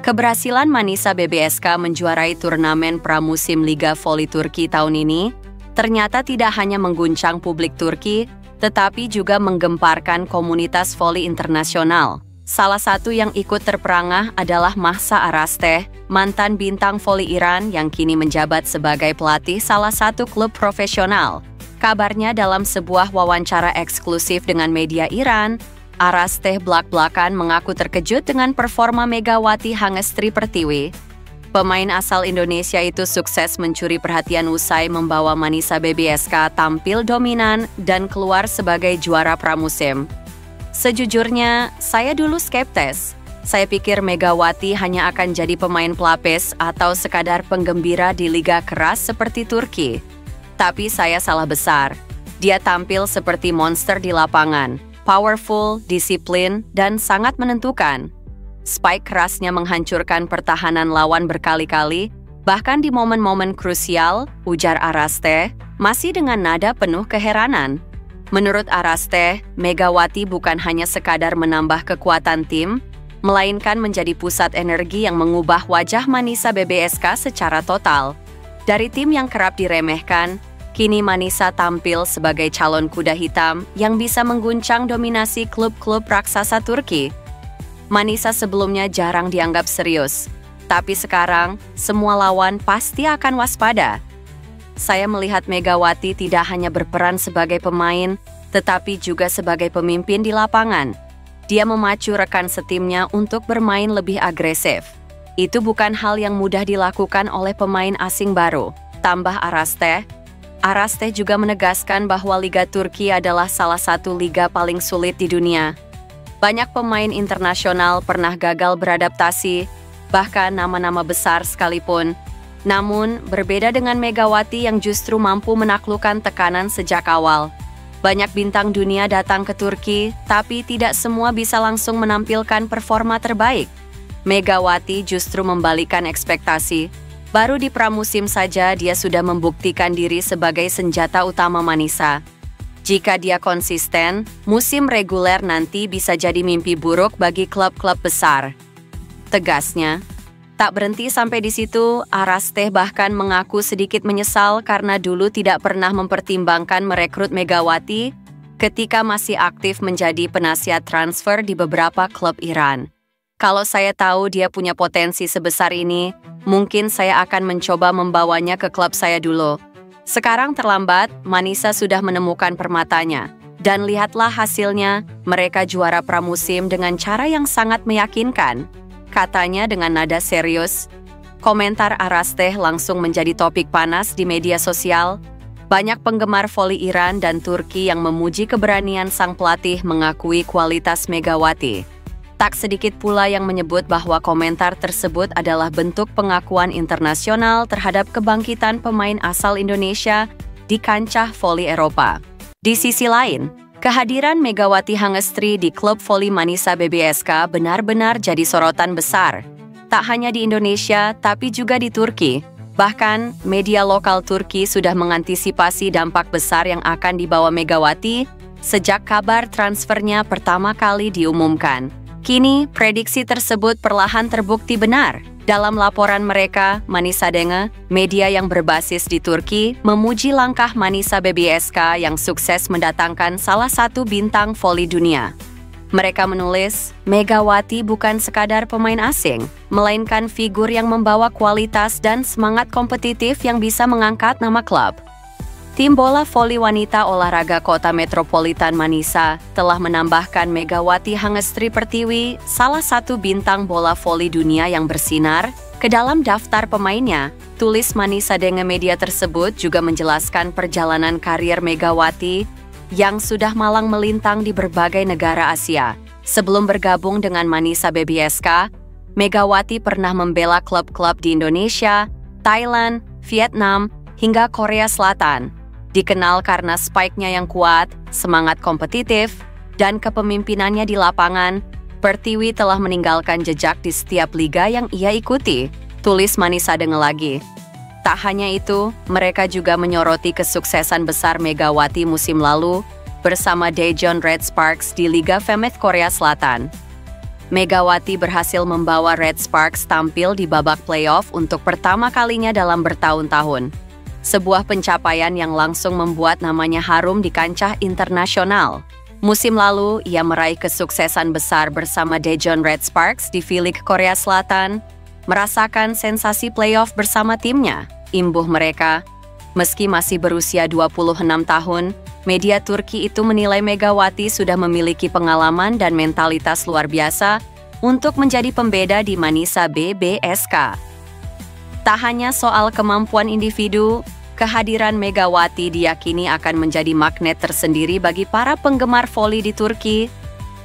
Keberhasilan Manisa BBSK menjuarai turnamen pramusim Liga Voli Turki tahun ini ternyata tidak hanya mengguncang publik Turki, tetapi juga menggemparkan komunitas voli internasional. Salah satu yang ikut terperangah adalah Mahsa Arasteh, mantan bintang voli Iran yang kini menjabat sebagai pelatih salah satu klub profesional. Kabarnya dalam sebuah wawancara eksklusif dengan media Iran, Arasteh belak-belakan mengaku terkejut dengan performa Megawati Hangestri Pertiwi. Pemain asal Indonesia itu sukses mencuri perhatian usai membawa Manisa BBSK tampil dominan dan keluar sebagai juara pramusim. Sejujurnya, saya dulu skeptis. Saya pikir Megawati hanya akan jadi pemain pelapis atau sekadar penggembira di liga keras seperti Turki. Tapi saya salah besar. Dia tampil seperti monster di lapangan. Powerful, disiplin, dan sangat menentukan. Spike kerasnya menghancurkan pertahanan lawan berkali-kali, bahkan di momen-momen krusial, ujar Arasteh, masih dengan nada penuh keheranan. Menurut Arasteh, Megawati bukan hanya sekadar menambah kekuatan tim, melainkan menjadi pusat energi yang mengubah wajah Manisa BBSK secara total. Dari tim yang kerap diremehkan, kini Manisa tampil sebagai calon kuda hitam yang bisa mengguncang dominasi klub-klub raksasa Turki. Manisa sebelumnya jarang dianggap serius, tapi sekarang semua lawan pasti akan waspada. Saya melihat Megawati tidak hanya berperan sebagai pemain, tetapi juga sebagai pemimpin di lapangan. Dia memacu rekan setimnya untuk bermain lebih agresif. Itu bukan hal yang mudah dilakukan oleh pemain asing baru, tambah Arasteh. Arasteh juga menegaskan bahwa Liga Turki adalah salah satu liga paling sulit di dunia. Banyak pemain internasional pernah gagal beradaptasi, bahkan nama-nama besar sekalipun. Namun, berbeda dengan Megawati yang justru mampu menaklukkan tekanan sejak awal. Banyak bintang dunia datang ke Turki, tapi tidak semua bisa langsung menampilkan performa terbaik. Megawati justru membalikan ekspektasi. Baru di pramusim saja dia sudah membuktikan diri sebagai senjata utama Manisa. Jika dia konsisten, musim reguler nanti bisa jadi mimpi buruk bagi klub-klub besar. Tegasnya, tak berhenti sampai di situ, Arasteh bahkan mengaku sedikit menyesal karena dulu tidak pernah mempertimbangkan merekrut Megawati ketika masih aktif menjadi penasihat transfer di beberapa klub Iran. Kalau saya tahu dia punya potensi sebesar ini, mungkin saya akan mencoba membawanya ke klub saya dulu. Sekarang terlambat, Manisa sudah menemukan permatanya. Dan lihatlah hasilnya, mereka juara pramusim dengan cara yang sangat meyakinkan. Katanya dengan nada serius. Komentar Arasteh langsung menjadi topik panas di media sosial. Banyak penggemar voli Iran dan Turki yang memuji keberanian sang pelatih mengakui kualitas Megawati. Tak sedikit pula yang menyebut bahwa komentar tersebut adalah bentuk pengakuan internasional terhadap kebangkitan pemain asal Indonesia di kancah voli Eropa. Di sisi lain, kehadiran Megawati Hangestri di klub voli Manisa BBSK benar-benar jadi sorotan besar. Tak hanya di Indonesia, tapi juga di Turki. Bahkan, media lokal Turki sudah mengantisipasi dampak besar yang akan dibawa Megawati sejak kabar transfernya pertama kali diumumkan. Kini, prediksi tersebut perlahan terbukti benar. Dalam laporan mereka, Manisa Denge, media yang berbasis di Turki, memuji langkah Manisa BBSK yang sukses mendatangkan salah satu bintang voli dunia. Mereka menulis, Megawati bukan sekadar pemain asing, melainkan figur yang membawa kualitas dan semangat kompetitif yang bisa mengangkat nama klub. Tim bola voli wanita olahraga Kota Metropolitan Manisa telah menambahkan Megawati Hangestri Pertiwi, salah satu bintang bola voli dunia yang bersinar, ke dalam daftar pemainnya. Tulis Manisa Denge media tersebut juga menjelaskan perjalanan karir Megawati yang sudah malang melintang di berbagai negara Asia. Sebelum bergabung dengan Manisa BBSK, Megawati pernah membela klub-klub di Indonesia, Thailand, Vietnam, hingga Korea Selatan. Dikenal karena spike-nya yang kuat, semangat kompetitif, dan kepemimpinannya di lapangan, Pertiwi telah meninggalkan jejak di setiap liga yang ia ikuti, tulis Manisa Denge lagi. Tak hanya itu, mereka juga menyoroti kesuksesan besar Megawati musim lalu bersama Daejeon Red Sparks di Liga Femeth Korea Selatan. Megawati berhasil membawa Red Sparks tampil di babak playoff untuk pertama kalinya dalam bertahun-tahun. Sebuah pencapaian yang langsung membuat namanya harum di kancah internasional. Musim lalu, ia meraih kesuksesan besar bersama Daejeon Red Sparks di V-League Korea Selatan, merasakan sensasi playoff bersama timnya. Imbuh mereka, meski masih berusia 26 tahun, media Turki itu menilai Megawati sudah memiliki pengalaman dan mentalitas luar biasa untuk menjadi pembeda di Manisa BBSK. Tak hanya soal kemampuan individu, kehadiran Megawati diyakini akan menjadi magnet tersendiri bagi para penggemar voli di Turki,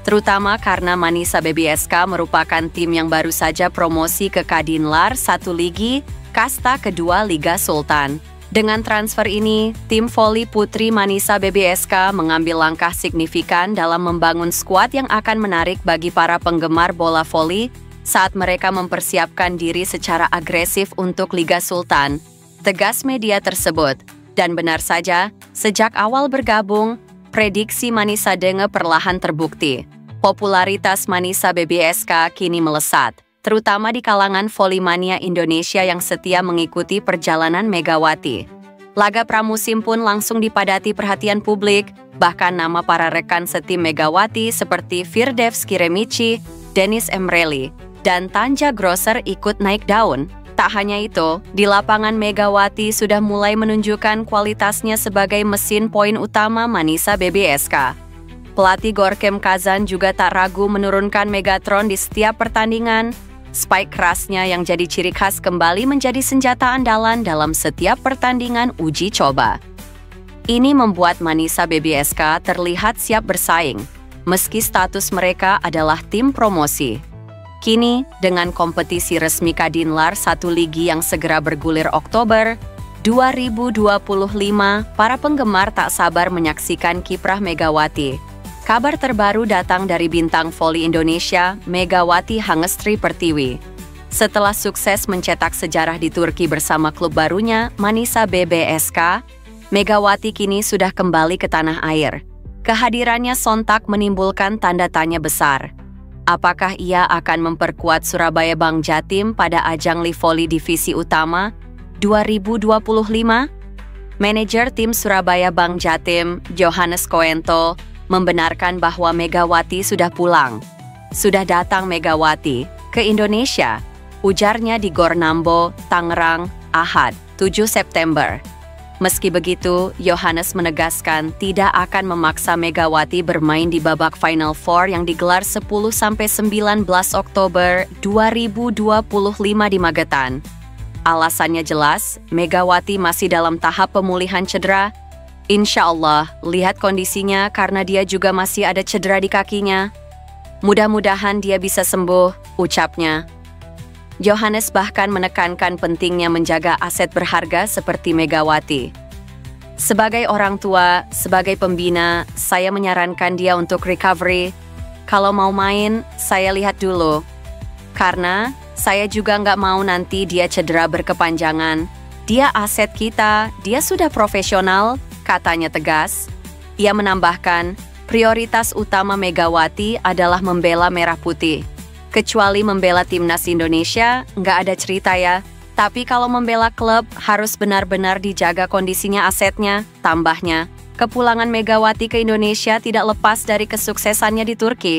terutama karena Manisa BBSK merupakan tim yang baru saja promosi ke Kadinlar 1 Ligi, kasta kedua Liga Sultan. Dengan transfer ini, tim voli putri Manisa BBSK mengambil langkah signifikan dalam membangun skuad yang akan menarik bagi para penggemar bola voli saat mereka mempersiapkan diri secara agresif untuk Liga Sultan, tegas media tersebut. Dan benar saja, sejak awal bergabung, prediksi Manisa Denge perlahan terbukti. Popularitas Manisa BBSK kini melesat, terutama di kalangan volimania Indonesia yang setia mengikuti perjalanan Megawati. Laga pramusim pun langsung dipadati perhatian publik, bahkan nama para rekan setim Megawati seperti Firdevs Kiremichi, Dennis Emreli, dan Tanja Grosser ikut naik daun. Tak hanya itu, di lapangan Megawati sudah mulai menunjukkan kualitasnya sebagai mesin poin utama Manisa BBSK. Pelatih Gorkem Kazan juga tak ragu menurunkan Megatron di setiap pertandingan. Spike kerasnya yang jadi ciri khas kembali menjadi senjata andalan dalam setiap pertandingan uji coba. Ini membuat Manisa BBSK terlihat siap bersaing, meski status mereka adalah tim promosi. Kini, dengan kompetisi resmi Kadinlar 1 Ligi yang segera bergulir Oktober 2025, para penggemar tak sabar menyaksikan kiprah Megawati. Kabar terbaru datang dari bintang voli Indonesia, Megawati Hangestri Pertiwi. Setelah sukses mencetak sejarah di Turki bersama klub barunya, Manisa BBSK, Megawati kini sudah kembali ke tanah air. Kehadirannya sontak menimbulkan tanda tanya besar. Apakah ia akan memperkuat Surabaya Bank Jatim pada ajang Livoli Divisi Utama 2025? Manajer tim Surabaya Bank Jatim, Johannes Koento, membenarkan bahwa Megawati sudah pulang. Sudah datang Megawati ke Indonesia, ujarnya di Gor Nambo, Tangerang, Ahad, 7 September. Meski begitu, Johannes menegaskan tidak akan memaksa Megawati bermain di babak Final Four yang digelar 10–19 Oktober 2025 di Magetan. Alasannya jelas, Megawati masih dalam tahap pemulihan cedera. Insya Allah, lihat kondisinya karena dia juga masih ada cedera di kakinya. Mudah-mudahan dia bisa sembuh, ucapnya. Johannes bahkan menekankan pentingnya menjaga aset berharga seperti Megawati. Sebagai orang tua, sebagai pembina, saya menyarankan dia untuk recovery. Kalau mau main, saya lihat dulu. Karena saya juga nggak mau nanti dia cedera berkepanjangan. Dia aset kita, dia sudah profesional, katanya tegas. Ia menambahkan, prioritas utama Megawati adalah membela Merah Putih. Kecuali membela timnas Indonesia, nggak ada cerita ya. Tapi kalau membela klub, harus benar-benar dijaga kondisinya asetnya, tambahnya. Kepulangan Megawati ke Indonesia tidak lepas dari kesuksesannya di Turki.